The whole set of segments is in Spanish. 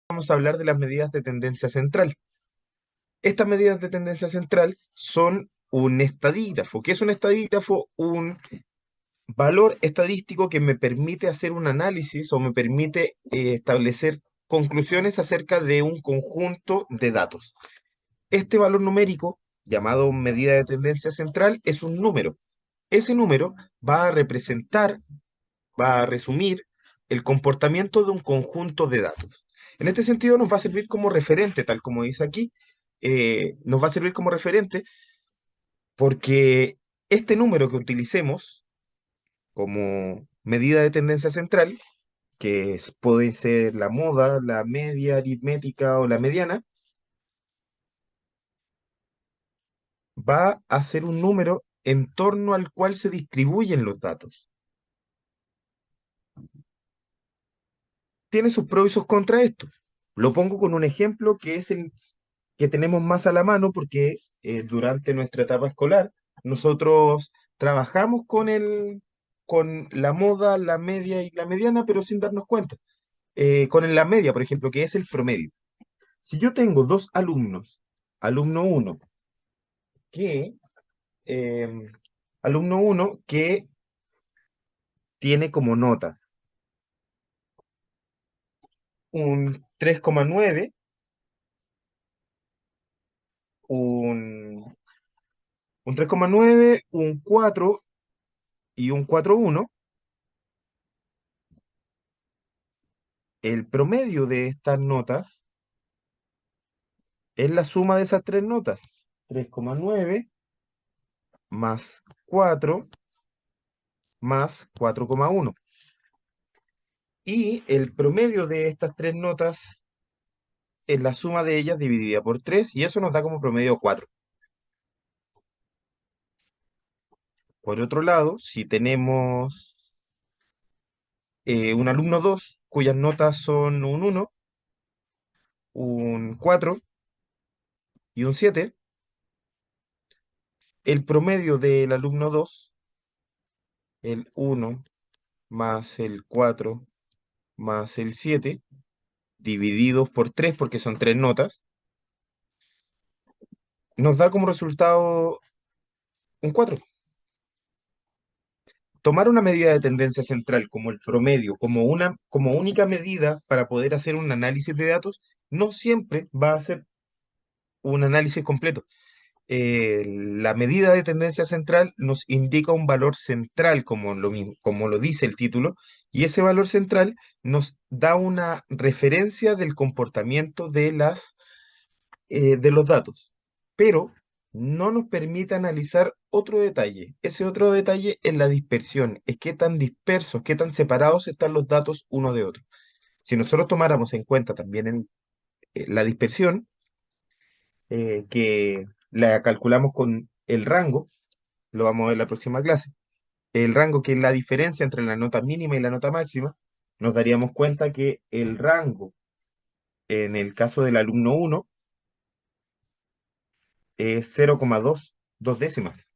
vamos a hablar de las medidas de tendencia central. Estas medidas de tendencia central son un estadígrafo. ¿Qué es un estadígrafo? Un valor estadístico que me permite hacer un análisis o me permite establecer conclusiones acerca de un conjunto de datos. Este valor numérico, llamado medida de tendencia central, es un número. Ese número va a representar, va a resumir el comportamiento de un conjunto de datos. En este sentido nos va a servir como referente, tal como dice aquí, nos va a servir como referente porque este número que utilicemos como medida de tendencia central, puede ser la moda, la media aritmética o la mediana, va a ser un número en torno al cual se distribuyen los datos. Tiene sus pros y sus contras esto. Lo pongo con un ejemplo que es el que tenemos más a la mano porque durante nuestra etapa escolar nosotros trabajamos con la moda, la media y la mediana, pero sin darnos cuenta. Con la media, por ejemplo, que es el promedio. Si yo tengo dos alumnos, alumno uno que, eh, alumno uno que tiene como notas un 3,9, un, un 3,9, un 4 y un 4,1. El promedio de estas notas es la suma de esas tres notas. 3,9 más 4 más 4,1. Y el promedio de estas tres notas es la suma de ellas dividida por 3 y eso nos da como promedio 4. Por otro lado, si tenemos un alumno 2 cuyas notas son un 1, un 4 y un 7, el promedio del alumno 2, el 1 más el 4 más el 7, divididos por 3 porque son tres notas, nos da como resultado un 4. Tomar una medida de tendencia central como el promedio, como única medida para poder hacer un análisis de datos, no siempre va a ser un análisis completo. La medida de tendencia central nos indica un valor central, como lo dice el título, y ese valor central nos da una referencia del comportamiento de los datos, pero no nos permite analizar otro detalle. Ese otro detalle es la dispersión, es qué tan dispersos, qué tan separados están los datos uno de otro. Si nosotros tomáramos en cuenta también la dispersión, que la calculamos con el rango, lo vamos a ver en la próxima clase, el rango que es la diferencia entre la nota mínima y la nota máxima, nos daríamos cuenta que el rango en el caso del alumno uno es 0,2 décimas.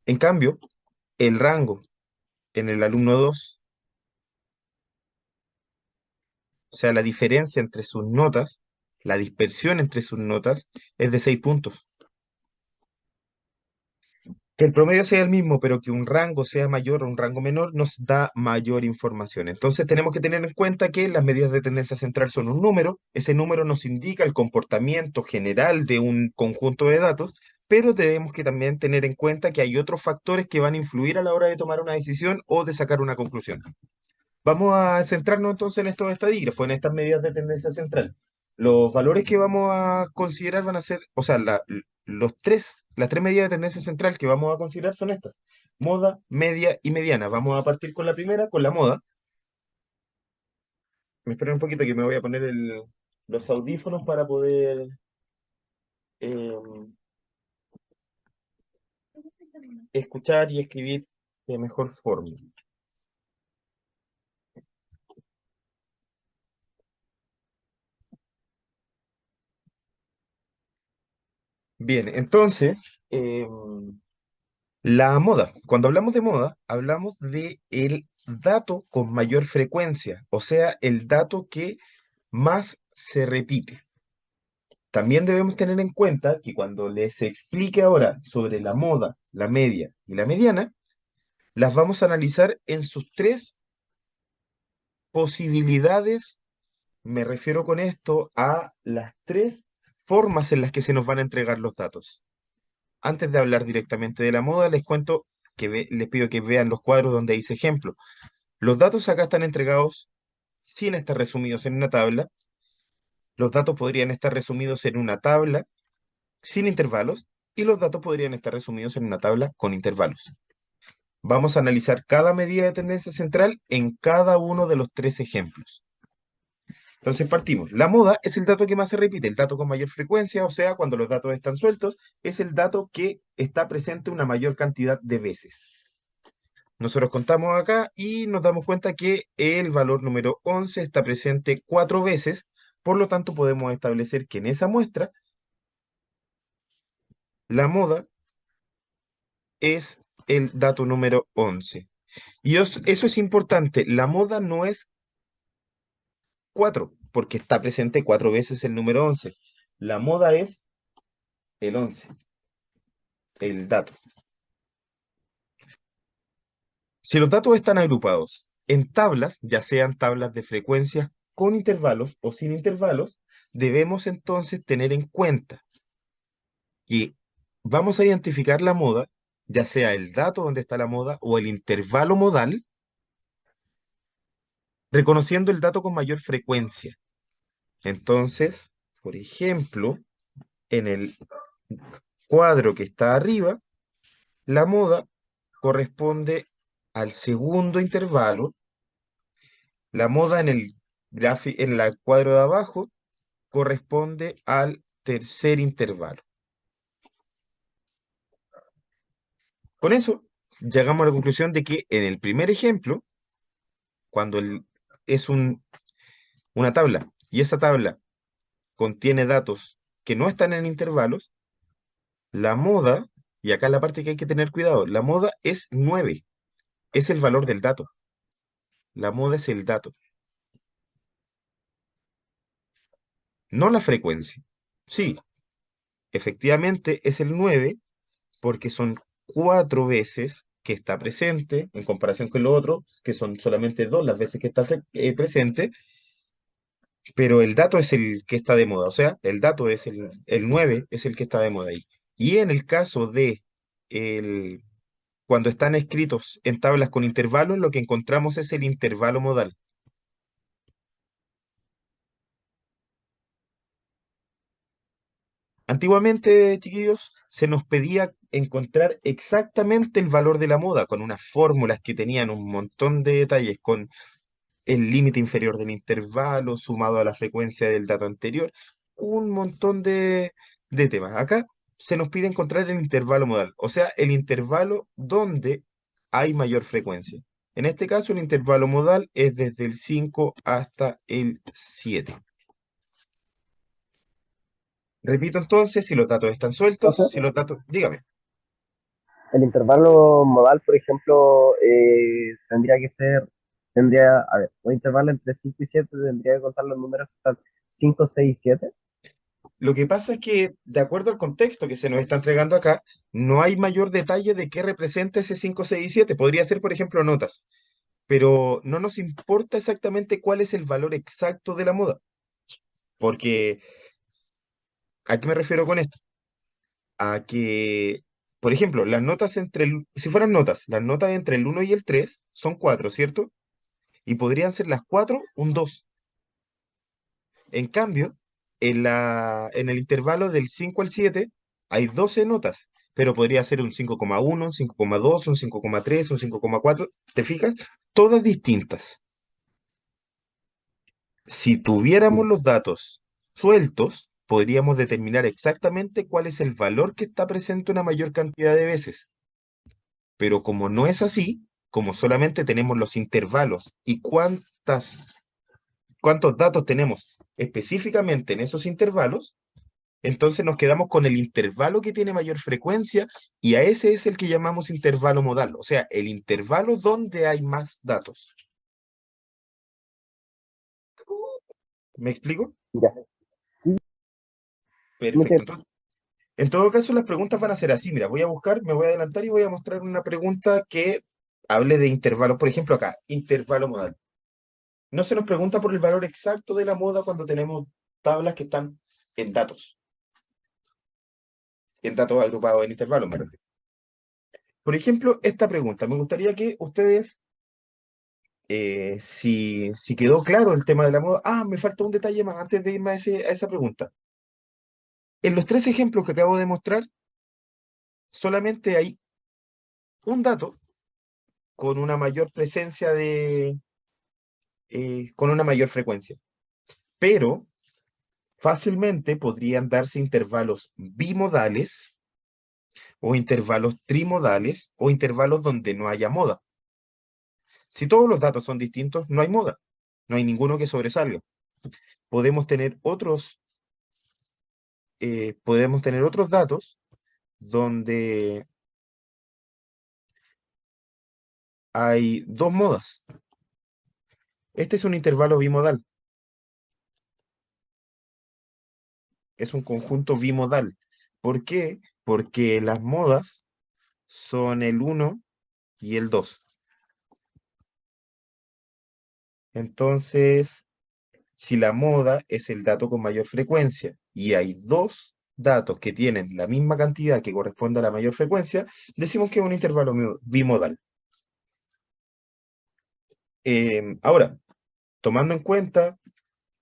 En cambio, el rango en el alumno 2, o sea, la diferencia entre sus notas, la dispersión entre sus notas, es de 6 puntos. Que el promedio sea el mismo, pero que un rango sea mayor o un rango menor, nos da mayor información. Entonces tenemos que tener en cuenta que las medidas de tendencia central son un número, ese número nos indica el comportamiento general de un conjunto de datos, pero tenemos que también tener en cuenta que hay otros factores que van a influir a la hora de tomar una decisión o de sacar una conclusión. Vamos a centrarnos entonces en estos estadígrafos, en estas medidas de tendencia central. Los valores que vamos a considerar van a ser, o sea, las tres medidas de tendencia central que vamos a considerar son estas: moda, media y mediana. Vamos a partir con la primera, con la moda. Me esperen un poquito que me voy a poner los audífonos para poder eh, escuchar y escribir de mejor forma. Bien, entonces, la moda. Cuando hablamos de moda, hablamos de el dato con mayor frecuencia, o sea, el dato que más se repite. También debemos tener en cuenta que cuando les explique ahora sobre la moda, la media y la mediana, las vamos a analizar en sus tres posibilidades. Me refiero con esto a las tres formas en las que se nos van a entregar los datos. Antes de hablar directamente de la moda, les cuento que les pido que vean los cuadros donde dice ejemplo. Los datos acá están entregados sin estar resumidos en una tabla. Los datos podrían estar resumidos en una tabla sin intervalos y los datos podrían estar resumidos en una tabla con intervalos. Vamos a analizar cada medida de tendencia central en cada uno de los tres ejemplos. Entonces partimos. La moda es el dato que más se repite, el dato con mayor frecuencia, o sea, cuando los datos están sueltos, es el dato que está presente una mayor cantidad de veces. Nosotros contamos acá y nos damos cuenta que el valor número 11 está presente 4 veces, por lo tanto podemos establecer que en esa muestra la moda es el dato número 11. Y eso es importante, la moda no es 4, porque está presente 4 veces el número 11. La moda es el 11, el dato. Si los datos están agrupados en tablas, ya sean tablas de frecuencias con intervalos o sin intervalos, debemos entonces tener en cuenta que vamos a identificar la moda, ya sea el dato donde está la moda o el intervalo modal, reconociendo el dato con mayor frecuencia. Entonces, por ejemplo, en el cuadro que está arriba, la moda corresponde al segundo intervalo. La moda en el en el cuadro de abajo corresponde al tercer intervalo. Con eso, llegamos a la conclusión de que en el primer ejemplo, cuando es una tabla y esa tabla contiene datos que no están en intervalos, la moda, y acá la parte que hay que tener cuidado, la moda es 9, es el valor del dato. La moda es el dato, no la frecuencia. Sí, efectivamente es el 9 porque son 4 veces que está presente en comparación con lo otro, que son solamente 2 las veces que está presente, pero el dato es el que está de moda, o sea, el dato es el 9 es el que está de moda ahí. Y en el caso de el, cuando están escritos en tablas con intervalos, lo que encontramos es el intervalo modal. Antiguamente, chiquillos, se nos pedía encontrar exactamente el valor de la moda con unas fórmulas que tenían un montón de detalles, con el límite inferior del intervalo sumado a la frecuencia del dato anterior, un montón de temas. Acá se nos pide encontrar el intervalo modal, o sea, el intervalo donde hay mayor frecuencia. En este caso, el intervalo modal es desde el 5 hasta el 7. Repito entonces, si los datos están sueltos, Entonces, si los datos, dígame. el intervalo modal, por ejemplo, tendría que ser, a ver, un intervalo entre 5 y 7 tendría que contar los números que están 5, 6 y 7. Lo que pasa es que, de acuerdo al contexto que se nos está entregando acá, no hay mayor detalle de qué representa ese 5, 6 y 7. Podría ser, por ejemplo, notas, pero no nos importa exactamente cuál es el valor exacto de la moda, porque ¿a qué me refiero con esto? A que, por ejemplo, las notas si fueran notas, las notas entre el 1 y el 3 son 4, ¿cierto? Y podrían ser las 4 un 2. En cambio, en el intervalo del 5 al 7 hay 12 notas, pero podría ser un 5,1, un 5,2, un 5,3, un 5,4. ¿Te fijas? Todas distintas. Si tuviéramos los datos sueltos, podríamos determinar exactamente cuál es el valor que está presente una mayor cantidad de veces. Pero como no es así, como solamente tenemos los intervalos y cuántos datos tenemos específicamente en esos intervalos, entonces nos quedamos con el intervalo que tiene mayor frecuencia y a ese es el que llamamos intervalo modal, o sea, el intervalo donde hay más datos. ¿Me explico? Ya, sí, me Perfecto. quedé- Entonces, en todo caso, las preguntas van a ser así. Mira, voy a buscar, me voy a adelantar y voy a mostrar una pregunta que hable de intervalos. Por ejemplo, acá, intervalo modal. No se nos pregunta por el valor exacto de la moda cuando tenemos tablas que están en datos, agrupados en intervalos, me refiero. Por ejemplo, esta pregunta. Me gustaría que ustedes, si quedó claro el tema de la moda. Ah, me falta un detalle más antes de irme a esa pregunta. En los tres ejemplos que acabo de mostrar, solamente hay un dato con una mayor presencia con una mayor frecuencia. Pero fácilmente podrían darse intervalos bimodales o intervalos trimodales o intervalos donde no haya moda. Si todos los datos son distintos, no hay moda, no hay ninguno que sobresalga. Podemos tener otros datos donde hay dos modas. Este es un intervalo bimodal, es un conjunto bimodal. ¿Por qué? Porque las modas son el uno y el 2. Entonces, si la moda es el dato con mayor frecuencia y hay dos datos que tienen la misma cantidad que corresponde a la mayor frecuencia, decimos que es un intervalo bimodal. Ahora, tomando en cuenta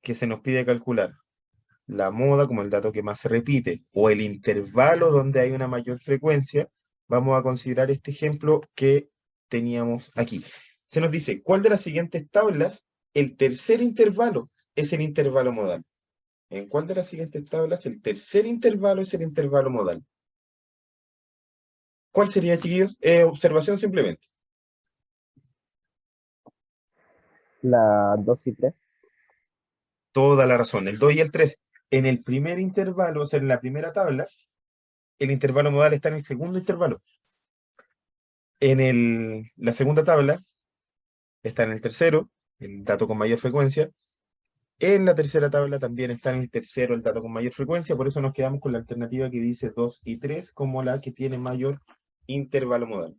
que se nos pide calcular la moda como el dato que más se repite o el intervalo donde hay una mayor frecuencia, vamos a considerar este ejemplo que teníamos aquí. Se nos dice, ¿cuál de las siguientes tablas, el tercer intervalo es el intervalo modal? ¿En cuál de las siguientes tablas el tercer intervalo es el intervalo modal? ¿Cuál sería, chiquillos? Observación simplemente. la 2 y 3. Toda la razón, el 2 y el 3. En el primer intervalo, o sea, en la primera tabla, el intervalo modal está en el segundo intervalo. La segunda tabla está en el tercero, el dato con mayor frecuencia. En la tercera tabla también está en el tercero el dato con mayor frecuencia, por eso nos quedamos con la alternativa que dice 2 y 3 como la que tiene mayor intervalo modal.